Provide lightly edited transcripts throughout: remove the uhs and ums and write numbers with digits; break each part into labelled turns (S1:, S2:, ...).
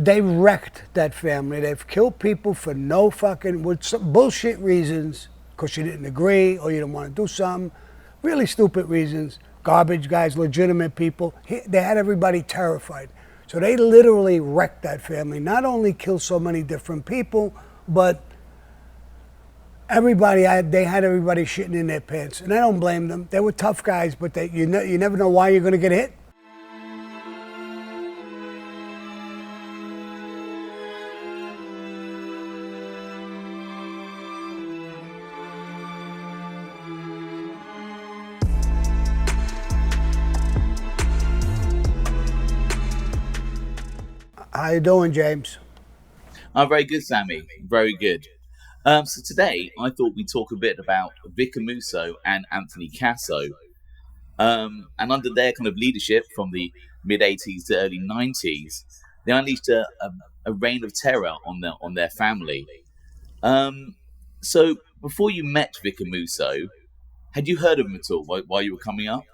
S1: They wrecked that family. They've killed people for no fucking, with some bullshit reasons, because you didn't agree or you didn't want to do something. Really stupid reasons. Garbage guys, legitimate people. They had everybody terrified. So they literally wrecked that family. Not only killed so many different people, but they had everybody shitting in their pants. And I don't blame them. They were tough guys, but you never know why you're going to get hit. How you doing, James?
S2: I'm very good, Sammy. Very good. So today, I thought we'd talk a bit about Vic Musso and Anthony Casso. And under their kind of leadership from the mid-'80s to early '90s, they unleashed a reign of terror on their family. So before you met Vic Musso, had you heard of him at all while you were coming up?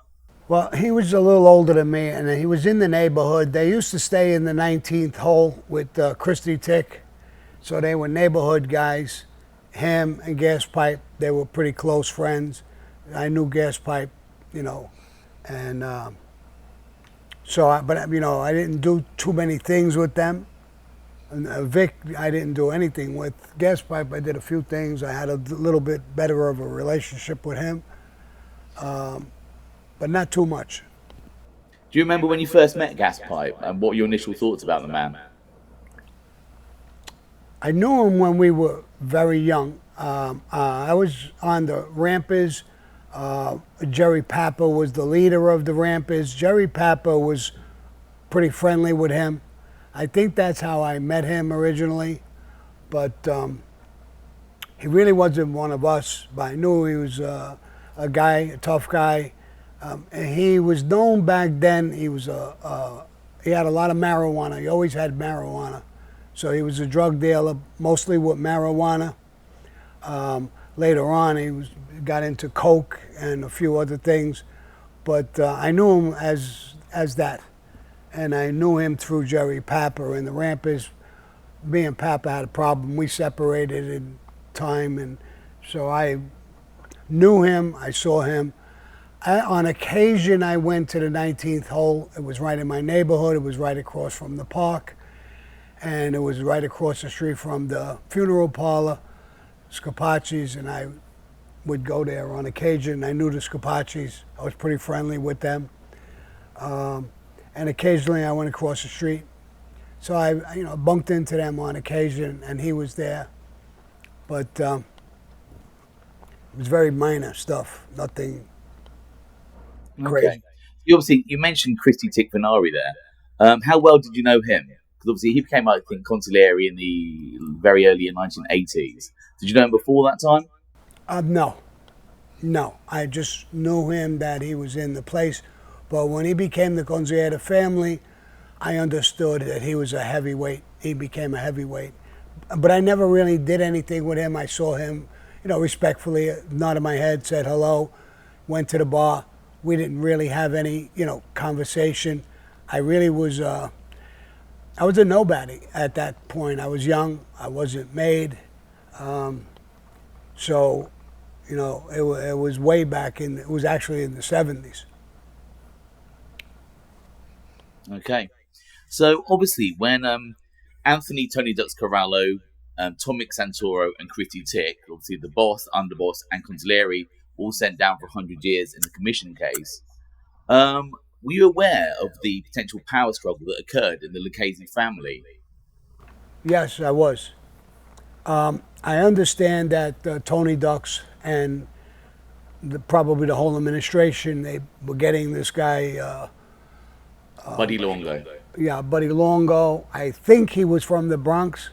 S1: Well, he was a little older than me, and he was in the neighborhood. They used to stay in the 19th hole with Christy Tick, so they were neighborhood guys. Him and Gas Pipe, they were pretty close friends. I knew Gas Pipe, and I didn't do too many things with them. And Vic, I didn't do anything with. Gas Pipe, I did a few things. I had a little bit better of a relationship with him. But not too much.
S2: Do you remember when you first met Gas Pipe and what your initial thoughts about the man?
S1: I knew him when we were very young. I was on the Rampers. Jerry Papa was the leader of the Rampers. Jerry Papa was pretty friendly with him. I think that's how I met him originally. But he really wasn't one of us. But I knew he was a tough guy. And he was known back then. He had a lot of marijuana. He always had marijuana, so he was a drug dealer, mostly with marijuana. Later on, he got into coke and a few other things, but I knew him as that, and I knew him through Jerry Papa and the Rampers. Me and Papa had a problem. We separated in time, and so I knew him. I saw him. On occasion, I went to the 19th hole. It was right in my neighborhood. It was right across from the park. And it was right across the street from the funeral parlor, Scapacci's, and I would go there on occasion. I knew the Scapacci's. I was pretty friendly with them. And occasionally, I went across the street. So I bumped into them on occasion, and he was there. But it was very minor stuff, nothing crazy.
S2: Okay. You mentioned Christy Tickfanari there. How well did you know him? Because obviously he became, I think, consigliere in the very early 1980s. Did you know him before that time?
S1: No. I just knew him that he was in the place. But when he became the consigliere of the family, I understood that he was a heavyweight. He became a heavyweight. But I never really did anything with him. I saw him, respectfully, nodded my head, said hello, went to the bar. We didn't really have any, conversation. I really was, I was a nobody at that point. I was young. I wasn't made. So, it was way back it was actually in the 70s.
S2: Okay. So, obviously, when Anthony Tony Ducks Corallo, Tomic Santoro, and Christy Tick, obviously the boss, underboss, and consigliere, all sent down for 100 years in the commission case. Were you aware of the potential power struggle that occurred in the Lucchese family?
S1: Yes, I was. I understand that Tony Ducks and probably the whole administration, they were getting this guy...
S2: Buddy Longo.
S1: Yeah, Buddy Longo. I think he was from the Bronx.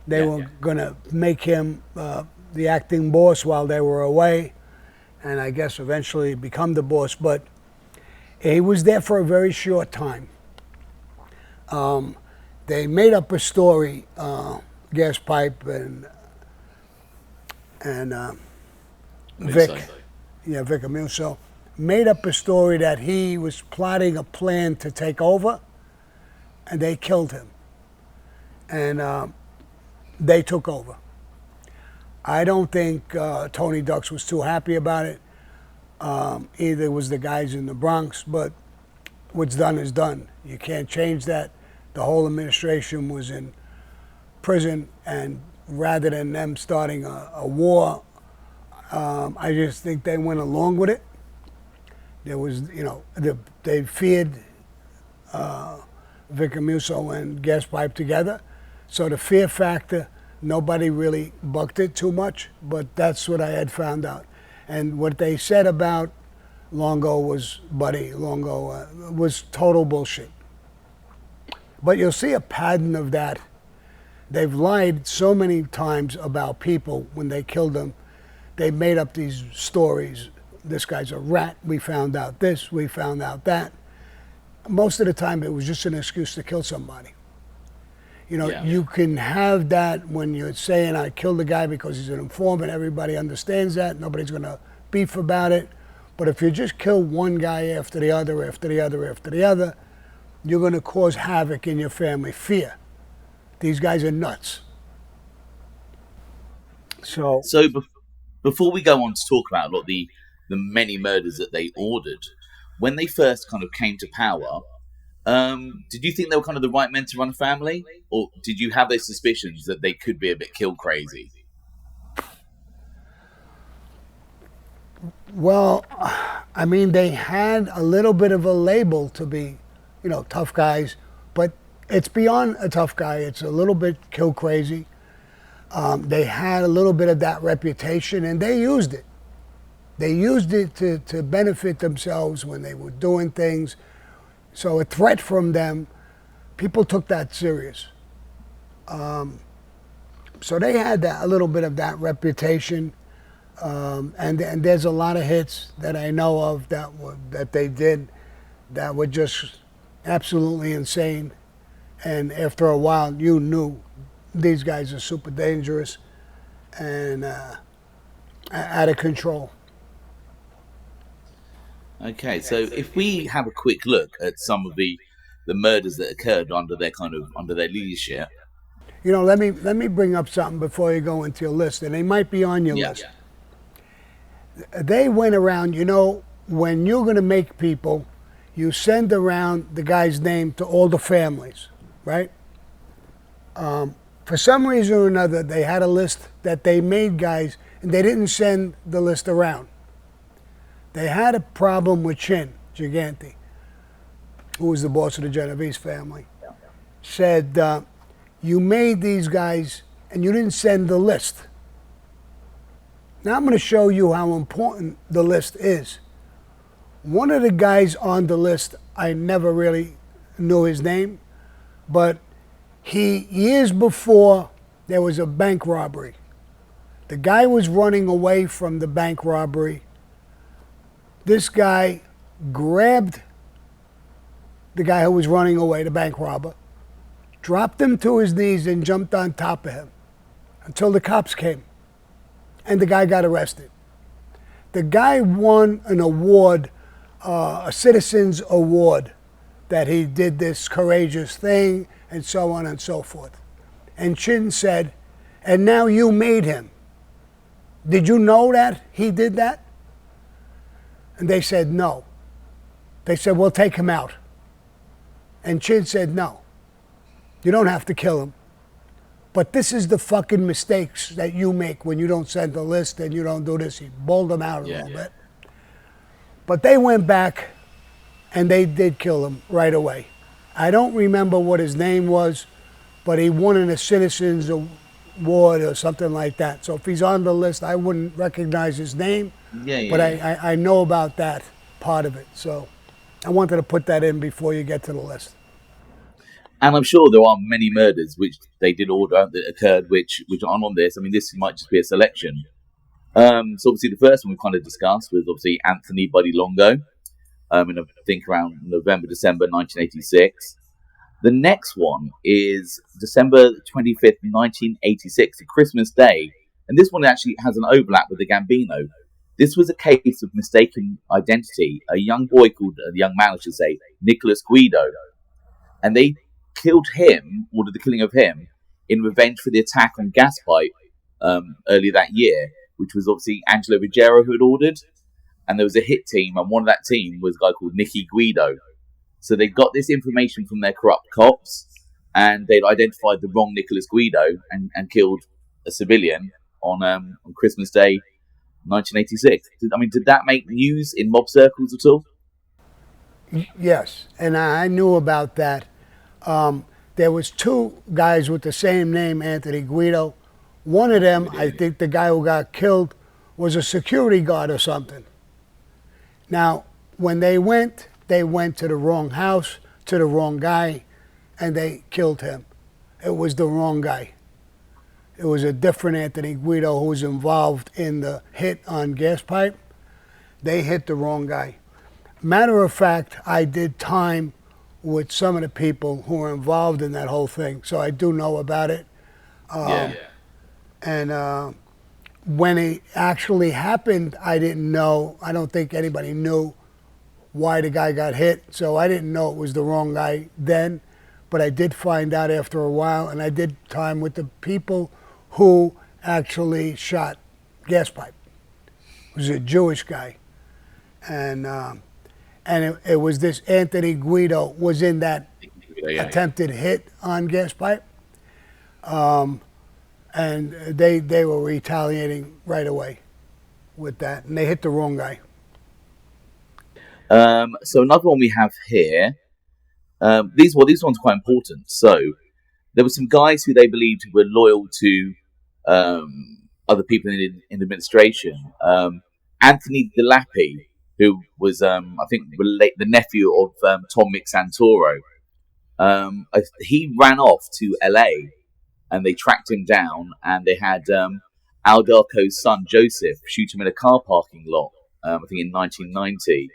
S1: They were going to make him the acting boss while they were away, and I guess eventually become the boss. But he was there for a very short time. They made up a story, Gas Pipe and Vic, Vic Musso, made up a story that he was plotting a plan to take over, and they killed him. and they took over. I don't think Tony Ducks was too happy about it. Either was the guys in the Bronx, but what's done is done. You can't change that. The whole administration was in prison, and rather than them starting a war, I just think they went along with it. There was, they feared Vicar Musso and Gaspipe together. So the fear factor, nobody really bucked it too much, but that's what I had found out. And what they said about Longo was, was total bullshit. But you'll see a pattern of that. They've lied so many times about people when they killed them. They made up these stories. This guy's a rat. We found out this. We found out that. Most of the time, it was just an excuse to kill somebody. You can have that when you're saying, I killed the guy because he's an informant. Everybody understands that. Nobody's going to beef about it. But if you just kill one guy after the other, after the other, after the other, you're going to cause havoc in your family. Fear. These guys are nuts. So
S2: before we go on to talk about a lot of the many murders that they ordered, when they first kind of came to power, did you think they were kind of the right men to run a family? Or did you have those suspicions that they could be a bit kill crazy?
S1: Well, I mean, they had a little bit of a label to be, tough guys, but it's beyond a tough guy. It's a little bit kill crazy. They had a little bit of that reputation, and they used it. They used it to benefit themselves when they were doing things. So a threat from them, people took that serious. So they had a little bit of that reputation. And there's a lot of hits that I know of that they did that were just absolutely insane. And after a while, you knew these guys are super dangerous and out of control.
S2: Okay, so if we have a quick look at some of the murders that occurred under their leadership.
S1: Let me bring up something before you go into your list, and they might be on your list. They went around, when you're going to make people, you send around the guy's name to all the families, right? For some reason or another, they had a list that they made guys, and they didn't send the list around. They had a problem with Chin Gigante, who was the boss of the Genovese family. Said, you made these guys, and you didn't send the list. Now I'm going to show you how important the list is. One of the guys on the list, I never really knew his name, but years before, there was a bank robbery. The guy was running away from the bank robbery. This guy grabbed the guy who was running away, the bank robber, dropped him to his knees and jumped on top of him until the cops came. And the guy got arrested. The guy won an award, a citizen's award, that he did this courageous thing and so on and so forth. And Chin said, and now you made him. Did you know that he did that? And they said no. They said, well, take him out. And Chin said, no, you don't have to kill him. But this is the fucking mistakes that you make when you don't send the list and you don't do this. He bowled them out a little bit. But they went back and they did kill him right away. I don't remember what his name was, but he won a citizen's award or something like that. So if he's on the list, I wouldn't recognize his name. But I know about that part of it. So I wanted to put that in before you get to the list.
S2: And I'm sure there are many murders which they did order that occurred, which aren't on this. I mean, this might just be a selection. So obviously the first one we kind of discussed was obviously Anthony Buddy Longo, in I think around November, December 1986. The next one is December 25th, 1986, a Christmas Day. And this one actually has an overlap with the Gambino. This was a case of mistaken identity. A young man, I should say, Nicholas Guido. And they killed him, ordered the killing of him, in revenge for the attack on Gaspipe earlier that year, which was obviously Angelo Ruggiero who had ordered. And there was a hit team, and one of that team was a guy called Nicky Guido. So they got this information from their corrupt cops, and they'd identified the wrong Nicholas Guido and killed a civilian on Christmas Day, 1986. Did that make news in mob circles at all?
S1: Yes, and I knew about that. There was two guys with the same name, Anthony Guido. One of them, I think the guy who got killed, was a security guard or something. Now, when they went to the wrong house, to the wrong guy, and they killed him. It was the wrong guy. It was a different Anthony Guido who was involved in the hit on Gaspipe. They hit the wrong guy. Matter of fact, I did time with some of the people who were involved in that whole thing, so I do know about it. And when it actually happened, I didn't know. I don't think anybody knew why the guy got hit, so I didn't know it was the wrong guy then. But I did find out after a while, and I did time with the people who actually shot Gaspipe. It was a Jewish guy, and it was this Anthony Guido was in that attempted hit on Gaspipe. And they were retaliating right away with that, and they hit the wrong guy.
S2: So another one we have here. These ones are quite important. So there were some guys who they believed were loyal to other people in administration. Anthony DeLappy, who was I think the nephew of Tom Santoro. He ran off to LA. And they tracked him down, and they had Aldarco's son, Joseph, shoot him in a car parking lot, I think in 1990.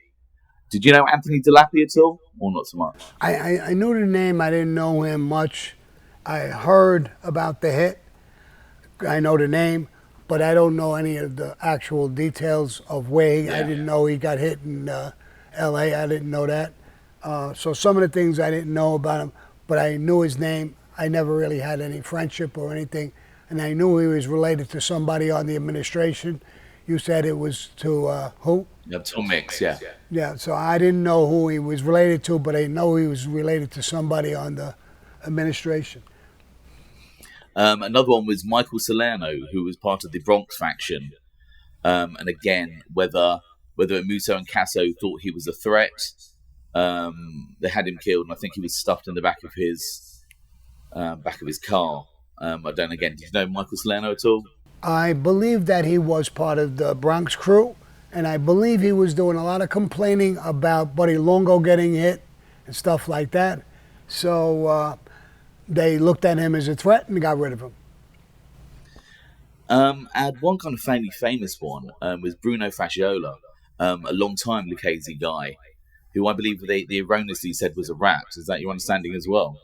S2: Did you know Anthony DeLappy at all, or not so much?
S1: I knew the name. I didn't know him much. I heard about the hit. I know the name, but I don't know any of the actual details of where I didn't know he got hit in L.A. I didn't know that. So some of the things I didn't know about him, but I knew his name. I never really had any friendship or anything, and I knew he was related to somebody on the administration. You said it was to who?
S2: Yeah, Tom Mix, yeah.
S1: Yeah, so I didn't know who he was related to, but I know he was related to somebody on the administration.
S2: Another one was Michael Salerno, who was part of the Bronx faction. And again, whether Musso and Casso thought he was a threat, they had him killed, and I think he was stuffed in the back of his car. Did you know Michael Salerno at all?
S1: I believe that he was part of the Bronx crew, and I believe he was doing a lot of complaining about Buddy Longo getting hit and stuff like that. So they looked at him as a threat and got rid of him.
S2: And one kind of famous one was Bruno Fasciola, a long-time Lucchese guy, who I believe they erroneously said was a rat. Is that your understanding as well?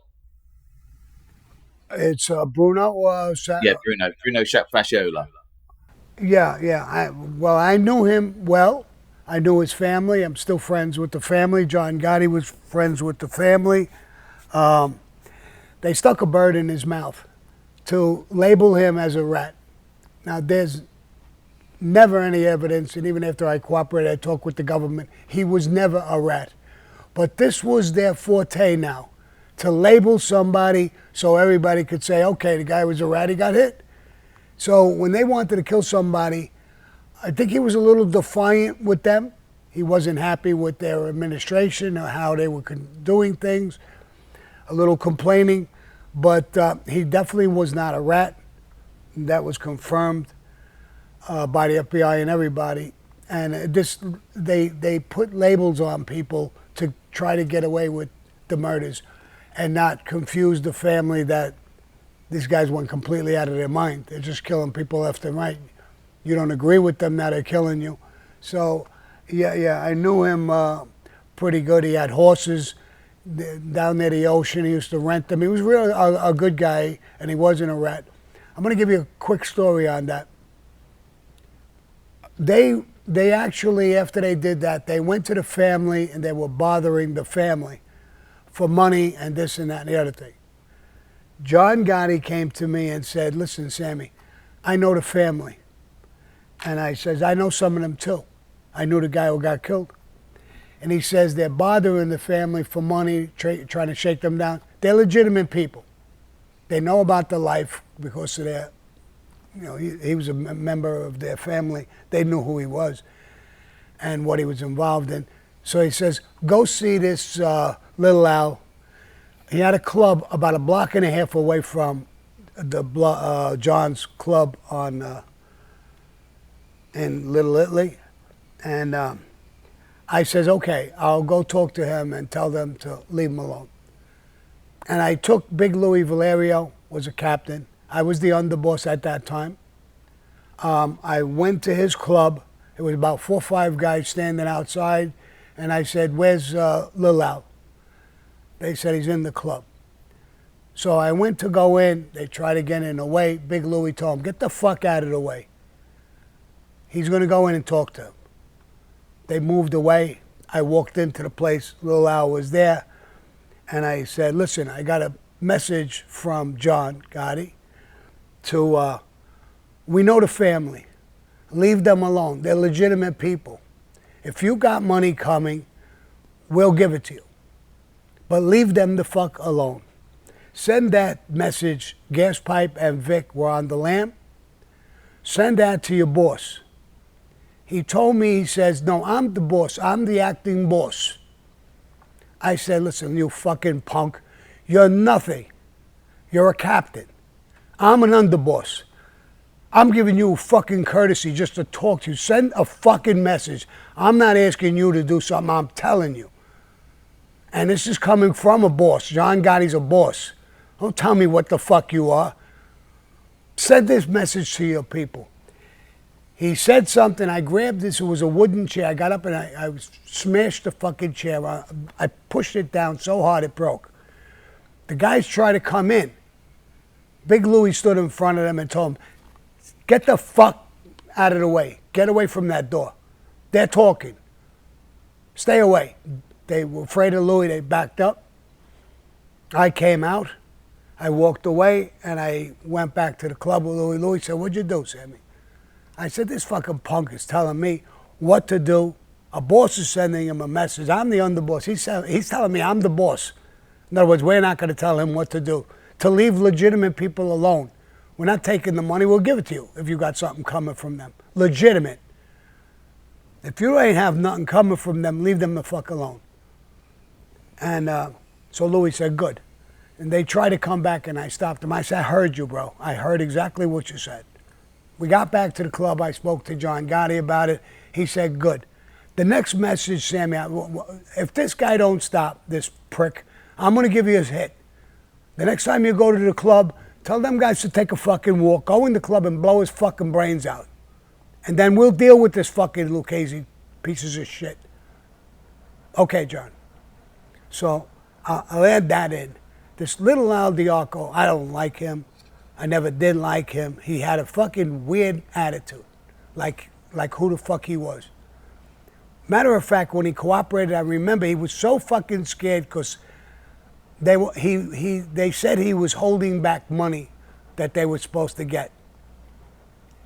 S1: It's Bruno.
S2: Bruno Fasciola.
S1: Yeah. I knew him well. I knew his family. I'm still friends with the family. John Gotti was friends with the family. They stuck a bird in his mouth to label him as a rat. Now, there's never any evidence, and even after I cooperated, I talked with the government, he was never a rat. But this was their forte now, to label somebody so everybody could say, okay, the guy was a rat, he got hit. So when they wanted to kill somebody, I think he was a little defiant with them. He wasn't happy with their administration or how they were doing things, a little complaining, but he definitely was not a rat. That was confirmed by the FBI and everybody. And they put labels on people to try to get away with the murders and not confuse the family that these guys went completely out of their mind. They're just killing people left and right. You don't agree with them, now they're killing you. So, yeah, I knew him pretty good. He had horses down near the ocean. He used to rent them. He was really a good guy, and he wasn't a rat. I'm going to give you a quick story on that. They actually, after they did that, they went to the family, and they were bothering the family for money and this and that and the other thing. John Gotti came to me and said, listen, Sammy, I know the family. And I says, I know some of them too. I knew the guy who got killed. And he says they're bothering the family for money, trying to shake them down. They're legitimate people. They know about the life because of their, he was a member of their family. They knew who he was and what he was involved in. So he says, go see this Little Al. He had a club about a block and a half away from the John's club on in Little Italy. And I says, okay, I'll go talk to him and tell them to leave him alone. And I took Big Louis Valerio, was a captain. I was the underboss at that time. I went to his club. It was about 4 or 5 guys standing outside. And I said, where's Lil Al? They said he's in the club. So I went to go in. They tried to get in the way. Big Louis told him, get the fuck out of the way. He's going to go in and talk to him. They moved away. I walked into the place. Lil Al was there. And I said, listen, I got a message from John Gotti to, we know the family. Leave them alone. They're legitimate people. If you got money coming, we'll give it to you. But leave them the fuck alone. Send that message. Gas Pipe and Vic were on the lam. Send that to your boss. He told me, he says, no, I'm the boss. I'm the acting boss. I said, listen, you fucking punk. You're nothing. You're a captain. I'm an underboss. I'm giving you fucking courtesy just to talk to you. Send a fucking message. I'm not asking you to do something. I'm telling you. And this is coming from a boss. John Gotti's a boss. Don't tell me what the fuck you are. Send this message to your people. He said something. I grabbed this. It was a wooden chair. I got up and I smashed the fucking chair. I pushed it down so hard it broke. The guys tried to come in. Big Louie stood in front of them and told them, get the fuck out of the way. Get away from that door. They're talking. Stay away. They were afraid of Louie. They backed up. I came out. I walked away and I went back to the club with Louie. Louie said, what'd you do, Sammy? I said, this fucking punk is telling me what to do. A boss is sending him a message. I'm the underboss. He's telling me I'm the boss. In other words, we're not going to tell him what to do. To leave legitimate people alone. We're not taking the money. We'll give it to you if you got something coming from them. Legitimate. If you ain't have nothing coming from them, leave them the fuck alone. And so Louis said, good. And they tried to come back and I stopped them. I said, I heard you, bro. I heard exactly what you said. We got back to the club. I spoke to John Gotti about it. He said, good. The next message, Sammy, if this guy don't stop, this prick, I'm going to give you his hit. The next time you go to the club, tell them guys to take a fucking walk. Go in the club and blow his fucking brains out. And then we'll deal with this fucking Lucchese pieces of shit. Okay, John. So I'll add that in. This little Al Diaco, I don't like him. I never did like him. He had a fucking weird attitude, like who the fuck he was. Matter of fact, when he cooperated, I remember he was so fucking scared because they said he was holding back money that they were supposed to get.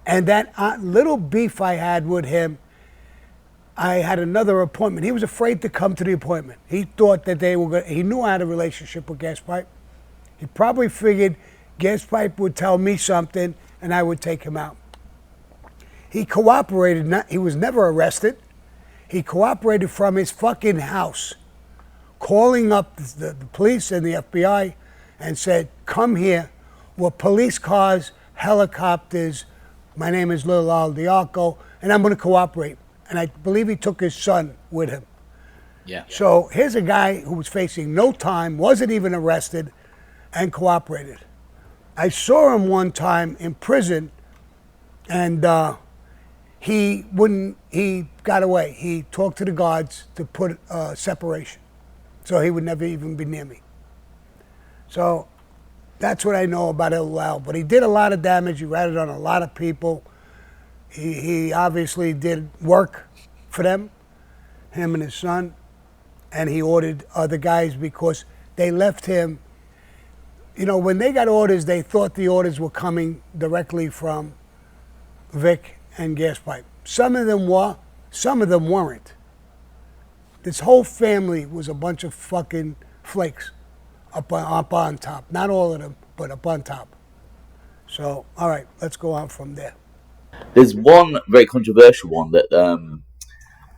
S1: And that little beef I had with him, I had another appointment. He was afraid to come to the appointment. He thought that he knew I had a relationship with Gas Pipe. He probably figured Gas Pipe would tell me something and I would take him out. He cooperated. He was never arrested. He cooperated from his fucking house, calling up the police and the FBI and said, come here with police cars, helicopters. My name is Lil Al Diaco, and I'm going to cooperate. And I believe he took his son with him.
S2: Yeah.
S1: So here's a guy who was facing no time, wasn't even arrested, and cooperated. I saw him one time in prison, and he got away. He talked to the guards to put separation, so he would never even be near me. So that's what I know about Lil Al. But he did a lot of damage. He ratted on a lot of people. He obviously did work for them, him and his son, and he ordered other guys because they left him. you know, when they got orders, they thought the orders were coming directly from Vic and Gaspipe. Some of them were, some of them weren't. This whole family was a bunch of fucking flakes up on top. Not all of them, but up on top. So, all right, let's go on from there.
S2: There's one very controversial one that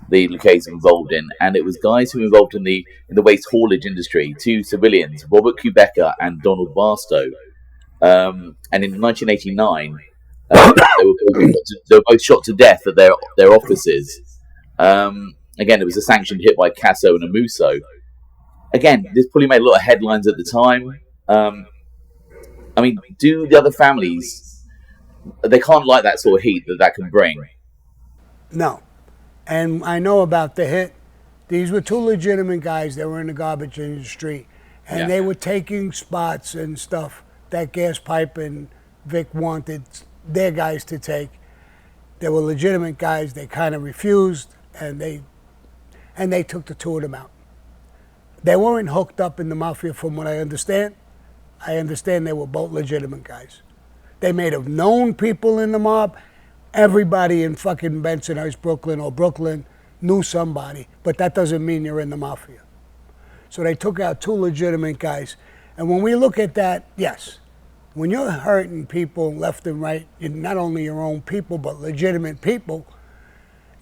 S2: the Lucchese were involved in, and it was guys who were involved in the waste haulage industry. Two civilians, Robert Kubecker and Donald Barstow. And in 1989, they were both shot to death at their offices. Again, it was a sanctioned hit by Casso and Amuso. Again, this probably made a lot of headlines at the time. I mean, do the other families, they can't like that sort of heat that can bring.
S1: No. And I know about the hit. These were two legitimate guys that were in the garbage industry. And they were taking spots and stuff that Gaspipe and Vic wanted their guys to take. They were legitimate guys. They kind of refused, and they took the two of them out. They weren't hooked up in the Mafia from what I understand. I understand they were both legitimate guys. They may have known people in the mob. Everybody in fucking Bensonhurst, Brooklyn, or Brooklyn knew somebody, but that doesn't mean you're in the Mafia. So they took out two legitimate guys. And when we look at that, yes, when you're hurting people left and right, not only your own people, but legitimate people,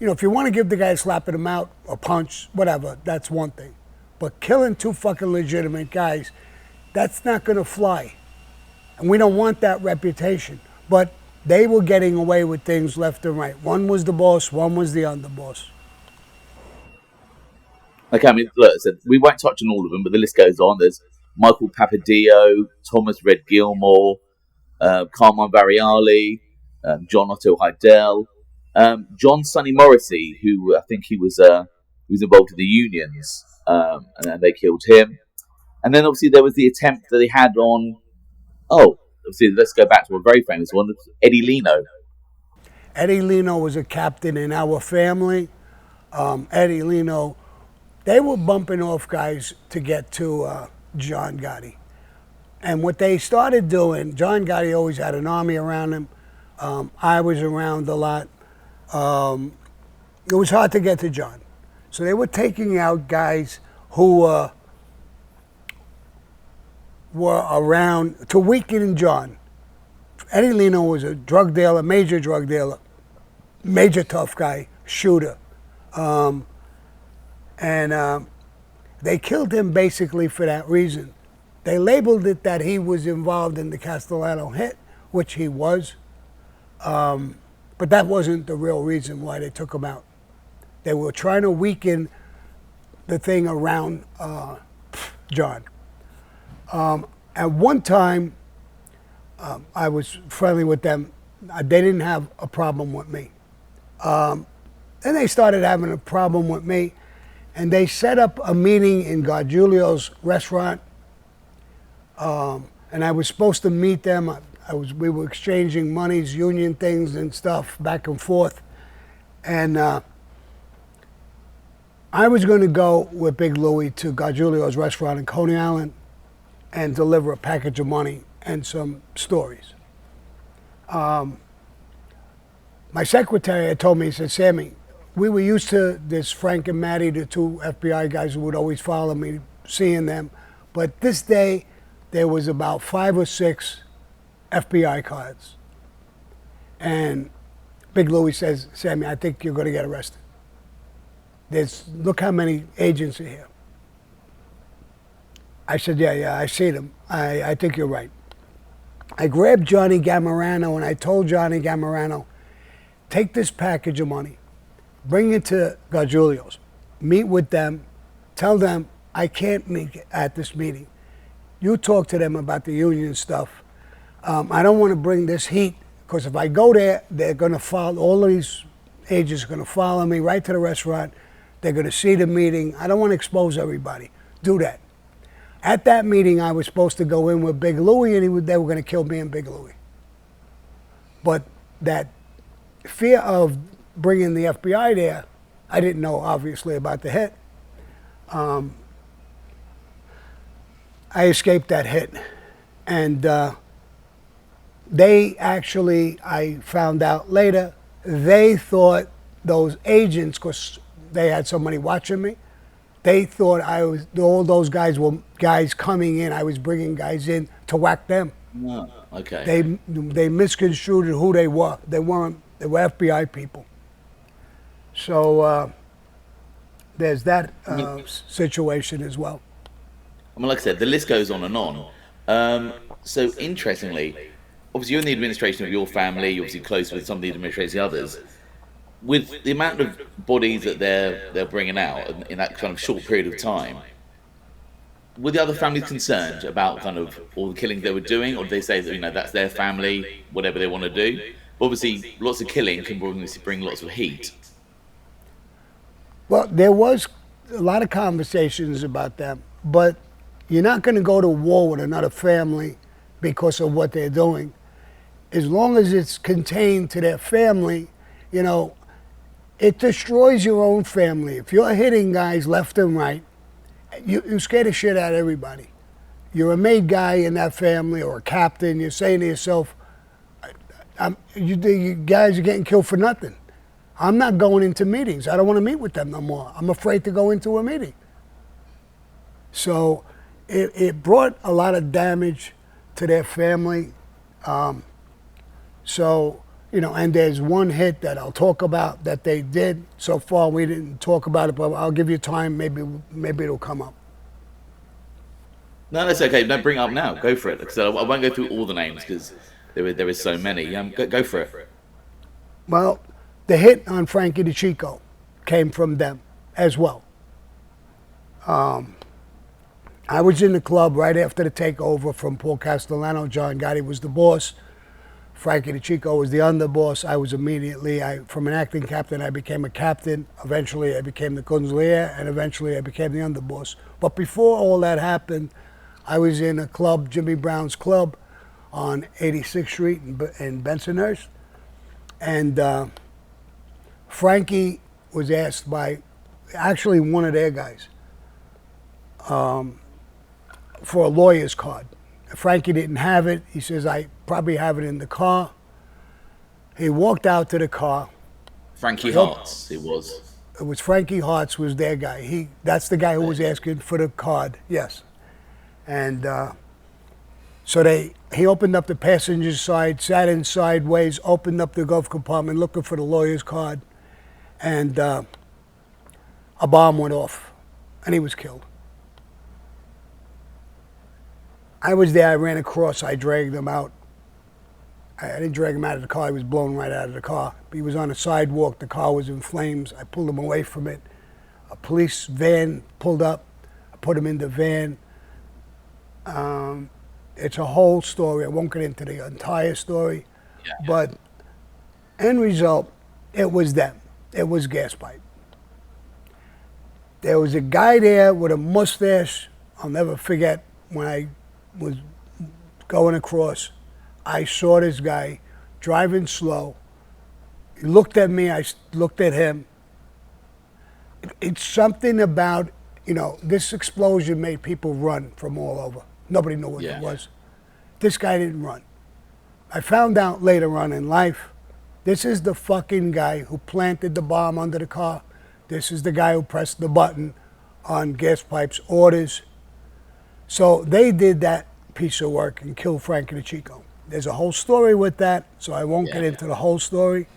S1: you know, if you want to give the guy slapping him out, a punch, whatever, that's one thing. But killing two fucking legitimate guys, that's not going to fly. And we don't want that reputation. But they were getting away with things left and right. One was the boss, one was the underboss.
S2: Okay, I mean, look, so we won't touch on all of them, but the list goes on. There's Michael Papadio, Thomas Red Gilmore, Carmine Variali, John Otto Heidel, John Sonny Morrissey, who I think he was involved in the unions, and then they killed him. And then obviously there was the attempt that they had on, obviously let's go back to a very famous one, Eddie Leno.
S1: Eddie Leno was a captain in our family. Eddie Leno, they were bumping off guys to get to John Gotti. And what they started doing, John Gotti always had an army around him. I was around a lot. It was hard to get to John. So they were taking out guys who were around to weaken John. Eddie Leno was a drug dealer, major tough guy, shooter. And they killed him basically for that reason. They labeled it that he was involved in the Castellano hit, which he was. But that wasn't the real reason why they took him out. They were trying to weaken the thing around John. At one time, I was friendly with them. They didn't have a problem with me. Then they started having a problem with me, and they set up a meeting in Gargiulo's restaurant. And I was supposed to meet them. We were exchanging monies, union things and stuff back and forth. And I was going to go with Big Louie to Gargiulo's restaurant in Coney Island and deliver a package of money and some stories. My secretary had told me, he said, Sammy, we were used to this Frank and Matty, the two FBI guys who would always follow me, seeing them. But this day, there was about 5 or 6 FBI cards. And Big Louie says, Sammy, I think you're going to get arrested. Look how many agents are here. I said, yeah, I see them. I think you're right. I grabbed Johnny Gamarano and I told Johnny Gamarano, take this package of money, bring it to Gargiulo's, meet with them, tell them I can't meet at this meeting. You talk to them about the union stuff. I don't want to bring this heat, because if I go there, they're going to follow, all of these agents are going to follow me right to the restaurant. They're going to see the meeting. I don't want to expose everybody. Do that. At that meeting, I was supposed to go in with Big Louie, and they were going to kill me and Big Louie. But that fear of bringing the FBI there, I didn't know, obviously, about the hit. I escaped that hit. And they actually, I found out later, they thought those agents, because they had somebody watching me, they thought all those guys were guys coming in. I was bringing guys in to whack them.
S2: No. Okay.
S1: They misconstrued who they were. They weren't. They were FBI people. So there's that situation as well.
S2: I mean, like I said, the list goes on and on. So interestingly, obviously you're in the administration of your family. You're obviously close with some of the administration of the others. With the amount of bodies that they're bringing out in that kind of short period of time, were the other families concerned about kind of all the killings they were doing, or did they say that that's their family, whatever they want to do? Obviously, lots of killing can bring lots of heat.
S1: Well, there was a lot of conversations about that, but you're not going to go to war with another family because of what they're doing. As long as it's contained to their family, it destroys your own family. If you're hitting guys left and right, you scare the shit out of everybody. You're a made guy in that family or a captain, you're saying to yourself, you guys are getting killed for nothing. I'm not going into meetings. I don't want to meet with them no more. I'm afraid to go into a meeting. So it brought a lot of damage to their family. And there's one hit that I'll talk about that they did. So far, we didn't talk about it, but I'll give you time. Maybe it'll come up.
S2: No, that's okay. Don't bring it up now. Go for it. Because I won't go through all the names because there is so many. Go for it.
S1: Well, the hit on Frankie DeChico came from them as well. I was in the club right after the takeover from Paul Castellano. John Gotti was the boss. Frankie DeChico was the underboss. I was immediately, from an acting captain, I became a captain. Eventually, I became the consigliere, and eventually, I became the underboss. But before all that happened, I was in a club, Jimmy Brown's Club, on 86th Street in Bensonhurst. And Frankie was asked by, actually one of their guys, for a lawyer's card. Frankie didn't have it. He says, I probably have it in the car. He walked out to the car.
S2: Frankie Hartz, it was.
S1: It was Frankie Hartz was their guy. That's the guy who was asking for the card, yes. And he opened up the passenger side, sat in sideways, opened up the glove compartment looking for the lawyer's card, and a bomb went off, and he was killed. I was there, I ran across, I dragged him out. I didn't drag him out of the car, he was blown right out of the car. He was on a sidewalk, the car was in flames, I pulled him away from it. A police van pulled up, I put him in the van. It's a whole story, I won't get into the entire story, but end result, it was them, it was Gas Pipe. There was a guy there with a mustache, I'll never forget when I was going across, I saw this guy driving slow. He looked at me, I looked at him. It's something about, this explosion made people run from all over. Nobody knew what it was. This guy didn't run. I found out later on in life, this is the fucking guy who planted the bomb under the car. This is the guy who pressed the button on Gas Pipe's orders. So they did that piece of work and killed Frankie DeChico. There's a whole story with that, so I won't get into the whole story.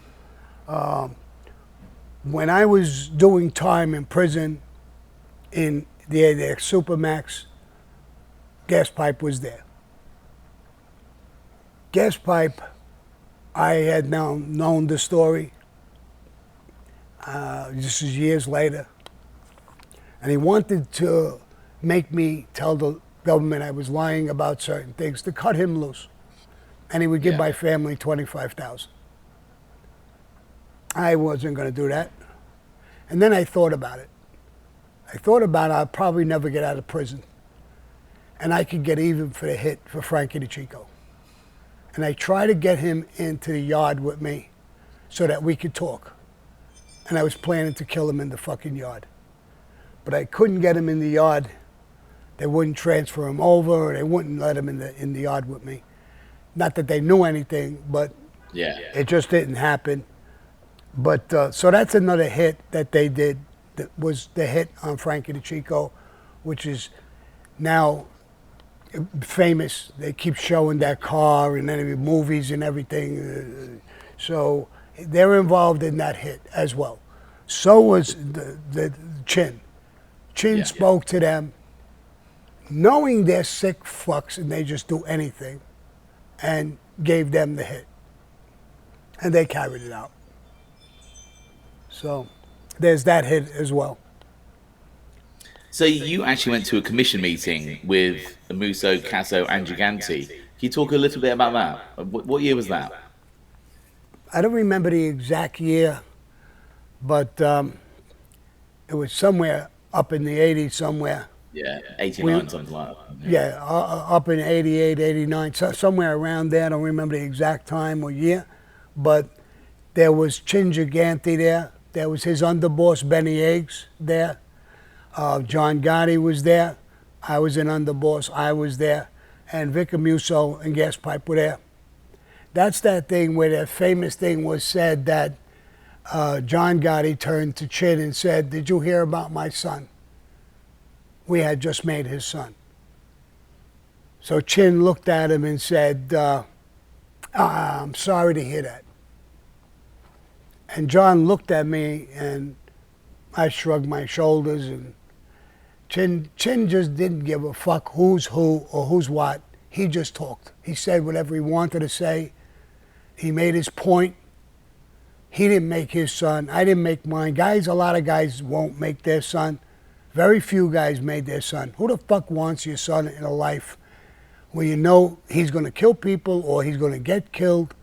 S1: When I was doing time in prison in the Supermax, Gas Pipe was there. Gas Pipe, I had now known the story. This is years later. And he wanted to make me tell the government I was lying about certain things to cut him loose. And he would give my family $25,000. I wasn't going to do that. And then I thought about it. I'd probably never get out of prison. And I could get even for the hit for Frankie DeChico. And I tried to get him into the yard with me so that we could talk. And I was planning to kill him in the fucking yard. But I couldn't get him in the yard They wouldn't transfer him over, or they wouldn't let him in the yard with me. Not that they knew anything, but
S2: Yeah.
S1: it just didn't happen. But so that's another hit that they did. That was the hit on Frankie the Chico, which is now famous. They keep showing that car in any movies and everything. So they're involved in that hit as well. So was the Chin. Chin
S2: Yeah.
S1: spoke to them, knowing they're sick fucks and they just do anything, and gave them the hit. And they carried it out. So there's that hit as well.
S2: So you actually went to a commission meeting with Musso, Casso, and Giganti. Can you talk a little bit about that? What year was that?
S1: I don't remember the exact year, but it was somewhere up in the 80s somewhere.
S2: Yeah, 89, something like that.
S1: Yeah, up in 88, 89, so somewhere around there. I don't remember the exact time or year, but there was Chin Giganti there. There was his underboss, Benny Eggs, there. John Gotti was there. I was an underboss. I was there. And Vic Musso and Gas Pipe were there. That's that thing where the famous thing was said that John Gotti turned to Chin and said, "Did you hear about my son? We had just made his son." So Chin looked at him and said, "I'm sorry to hear that." And John looked at me and I shrugged my shoulders, and Chin just didn't give a fuck who's who or who's what. He just talked. He said whatever he wanted to say. He made his point. He didn't make his son. I didn't make mine. Guys, a lot of guys won't make their son. Very few guys made their son. Who the fuck wants your son in a life where you know he's going to kill people or he's going to get killed?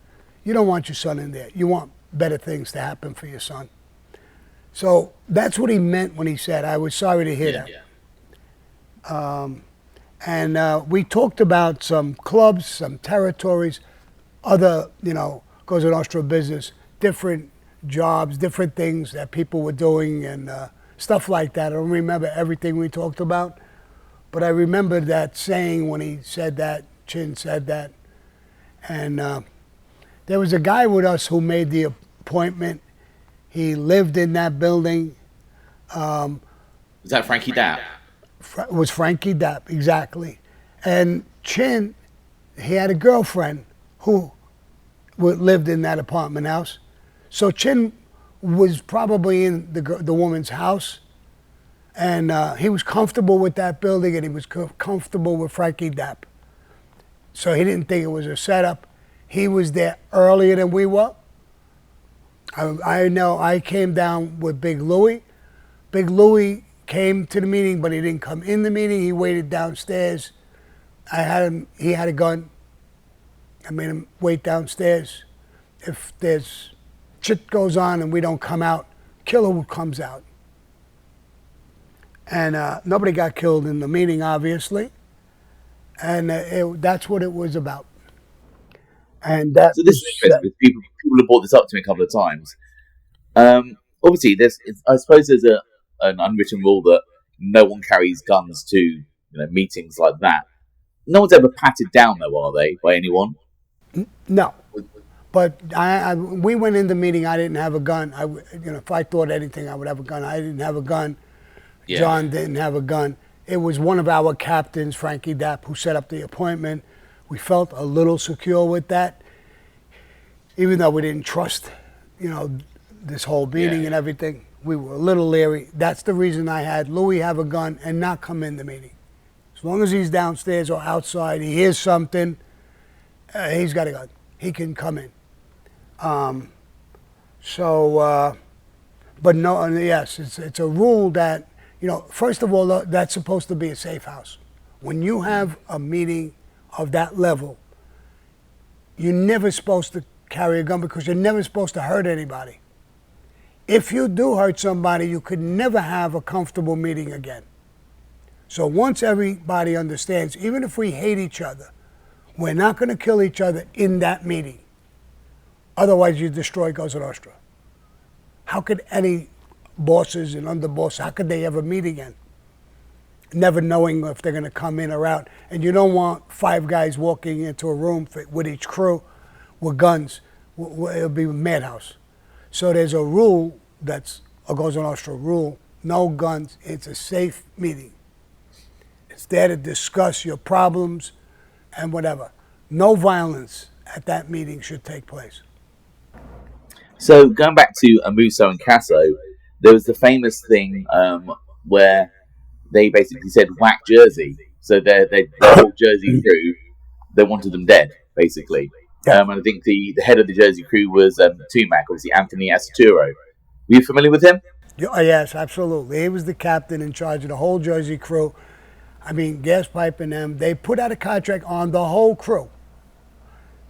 S1: You don't want your son in there. You want better things to happen for your son. So that's what he meant when he said, "I was sorry to hear that." And we talked about some clubs, some territories, other, Cosa Nostra business, different jobs, different things that people were doing and stuff like that. I don't remember everything we talked about, but I remember that saying when he said that, Chin said that. And there was a guy with us who made the appointment. He lived in that building.
S2: Was that Frankie Dapp?
S1: Was Frankie Dapp, exactly. And Chin, he had a girlfriend who lived in that apartment house. So Chin was probably in the woman's house, and he was comfortable with that building, and he was comfortable with Frankie Dapp. So he didn't think it was a setup. He was there earlier than we were. I know I came down with Big Louie. Big Louie came to the meeting, but he didn't come in the meeting. He waited downstairs. He had a gun. I made him wait downstairs. If there's shit goes on and we don't come out, killer comes out. And nobody got killed in the meeting, obviously. And that's what it was about. And that.
S2: So this is interesting. People have brought this up to me a couple of times. Obviously, I suppose there's an unwritten rule that no one carries guns to meetings like that. No one's ever patted down, though, are they, by anyone?
S1: No. But we went in the meeting. I didn't have a gun. If I thought anything, I would have a gun. I didn't have a gun. Yeah. John didn't have a gun. It was one of our captains, Frankie Dapp, who set up the appointment. We felt a little secure with that, even though we didn't trust, this whole meeting and everything. We were a little leery. That's the reason I had Louis have a gun and not come in the meeting. As long as he's downstairs or outside, he hears something, he's got a gun. He can come in. But no, yes, it's a rule that, first of all, that's supposed to be a safe house. When you have a meeting of that level, you're never supposed to carry a gun because you're never supposed to hurt anybody. If you do hurt somebody, you could never have a comfortable meeting again. So once everybody understands, even if we hate each other, we're not going to kill each other in that meeting. Otherwise, you destroy Cosa Nostra. How could any bosses and underbosses, how could they ever meet again? never knowing if they're going to come in or out. And you don't want 5 guys walking into a room with each crew with guns. It'll be a madhouse. So there's a rule that's a Cosa Nostra rule: no guns. It's a safe meeting. It's there to discuss your problems and whatever. No violence at that meeting should take place.
S2: So going back to Amuso and Casso, there was the famous thing where they basically said whack Jersey. So their whole Jersey crew, they wanted them dead, basically.
S1: Yeah.
S2: And I think the head of the Jersey crew was Tumac, obviously Anthony Asaturo. Were you familiar with him?
S1: Yes, absolutely. He was the captain in charge of the whole Jersey crew. I mean, gas pipe and them. They put out a contract on the whole crew.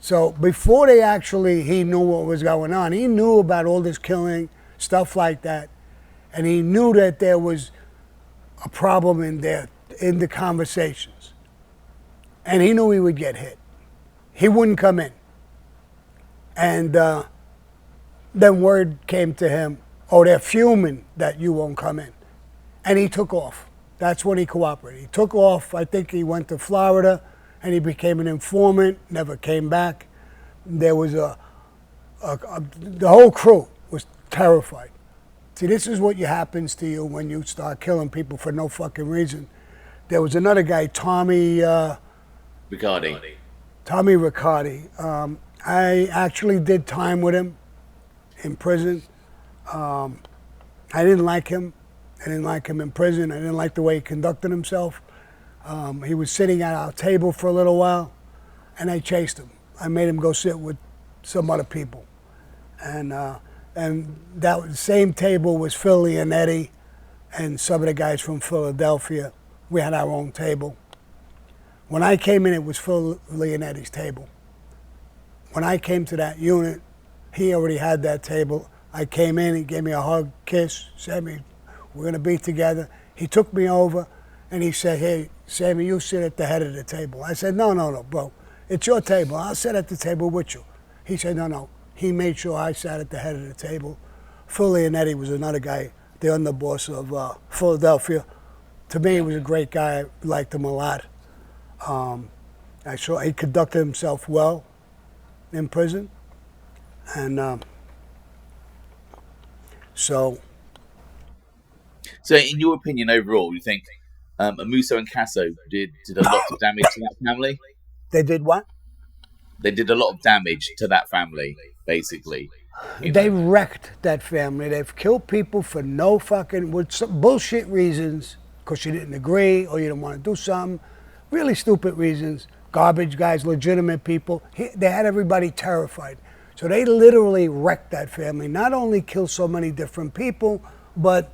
S1: So before he knew what was going on. He knew about all this killing, stuff like that. And he knew that there was a problem in the conversations. And he knew he would get hit. He wouldn't come in. And then word came to him, oh, they're fuming that you won't come in. And he took off. That's when he cooperated. He took off. I think he went to Florida and he became an informant, never came back. There was the whole crew was terrified. See, this is what happens to you when you start killing people for no fucking reason. There was another guy, Tommy
S2: Riccardi.
S1: I actually did time with him in prison. I didn't like him. I didn't like him in prison. I didn't like the way he conducted himself. He was sitting at our table for a little while, and I chased him. I made him go sit with some other people. And that same table was Philly and Eddie and some of the guys from Philadelphia. We had our own table. When I came in, it was Philly and Eddie's table. When I came to that unit, he already had that table. I came in, he gave me a hug, kiss, Sammy, we're gonna be together. He took me over and he said, hey, Sammy, you sit at the head of the table. I said, no, bro, it's your table. I'll sit at the table with you. He said, no. He made sure I sat at the head of the table. Philly and Eddie was another guy, the underboss of Philadelphia. To me, he was a great guy. I liked him a lot. I saw he conducted himself well in prison. And so
S2: in your opinion, overall, you think Amuso and Casso did a lot of damage to that family?
S1: They did what?
S2: They did a lot of damage to that family, basically.
S1: They wrecked that family. They've killed people for no fucking, with some bullshit reasons, because you didn't agree or you didn't want to do something. Really stupid reasons. Garbage guys, legitimate people. They had everybody terrified. So they literally wrecked that family. Not only killed so many different people, but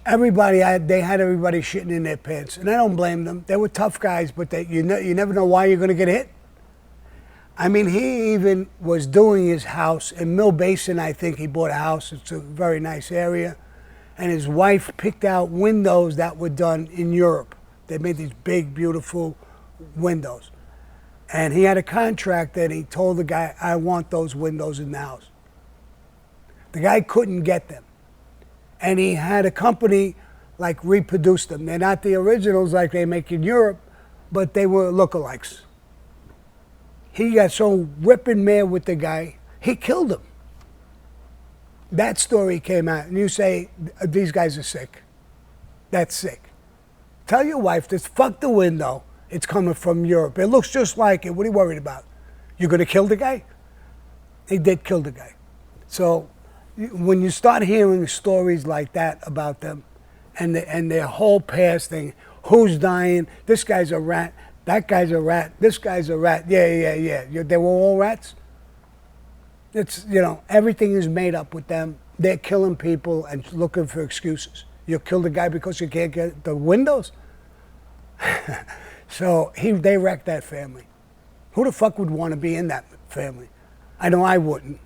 S1: they had everybody shitting in their pants. And I don't blame them. They were tough guys, but you never know why you're going to get hit. I mean, he even was doing his house in Mill Basin. I think he bought a house. It's a very nice area. And his wife picked out windows that were done in Europe. They made these big, beautiful windows. And he had a contract that he told the guy, I want those windows in the house. The guy couldn't get them. And he had a company like reproduce them. They're not the originals like they make in Europe, but they were lookalikes. He got so ripping mad with the guy, he killed him. That story came out, and you say, these guys are sick. That's sick. Tell your wife, just fuck the window. It's coming from Europe. It looks just like it. What are you worried about? You're going to kill the guy? He did kill the guy. So when you start hearing stories like that about them and their whole past thing, who's dying, this guy's a rat, that guy's a rat, this guy's a rat, yeah. They were all rats. It's, everything is made up with them. They're killing people and looking for excuses. You killed a guy because you can't get the windows? So they wrecked that family. Who the fuck would want to be in that family? I know I wouldn't.